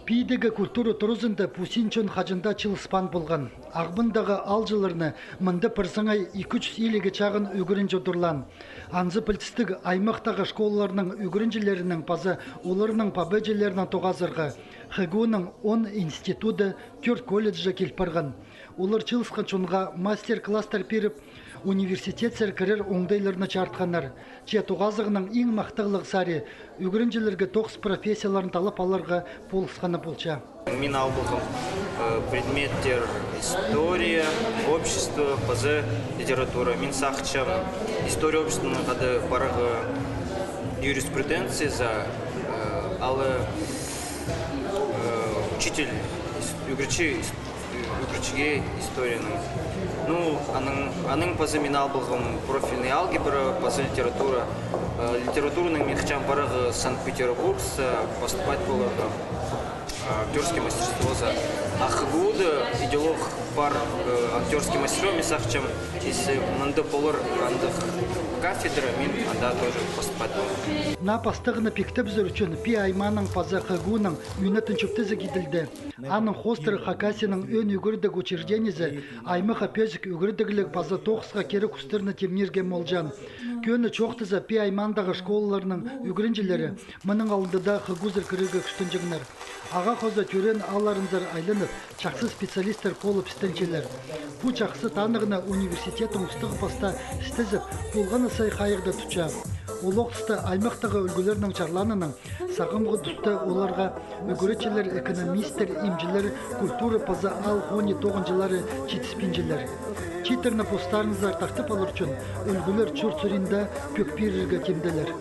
Пейдегі культура туризмда Пусинчон хажында чылыспан болған. Ағбындағы ал жылырны мынды пырсыңай 200 елігі чағын үгірін жодырлан. Анзы пілтістік аймақтағы школаларының үгірінжілерінің пазы оларының пабеджелерінің тоғазырғы. ХГУның 10 институты, 4 колледжі келпірген. Олар чылысқан чонға мастер-кластар беріп, университет сәркірер оңдайларына чартқанар. Че тоғазығының ең мақтығылық сары үгірінжілерге тоқс профессияларын талап аларға полысқаны болча. Мен албылғым предметтер история, общество, пазы, литература. Мен сақчам история обществының қады барығы юриспруденция за алы учитель үгірчіге историяның. Аның пазы мен албылғым профильный алгебра, пазы литература. Литературның мен қычам барығы Санкт-Петербург поступать болырға. Актерское мастерство за ХГУда идеолог пар актерское мастерство месахчем если мында полар андых кафедра мен анда тоже поступать болар. На пастығыны пектеп жүрчен пи айманың паза ХГУның үйнетін чөптізі гиділді. Аның хостыры Хакасияның өн үгірдік учрежденізі аймыға пезік үгірдігілік паза тоқысқа кері күстіріні темнерге молжан. Көні чоқтызы пи аймандағы школаларының үгірінжілері мұның алдыда ХГУ зіркірігі күстін жігінер. Аға қоза түрен аларынзар айланып, чақсы специалистер полып істенчелер. Бұ чақсы танығына университетін ұстығы паста істезіп, болғаны сай қайырды тұча. Ол оқтысты аймақтағы үлгілерінің чарланының сағымғы тұсты оларға үгіретчелер, экономистер, имжілер, культура паза ал 19 жылары жетіспенжелер. Читерні постарыңыздар тақтып алыр үшін үлгілер чүрт сүрінде көкперірге кемделер.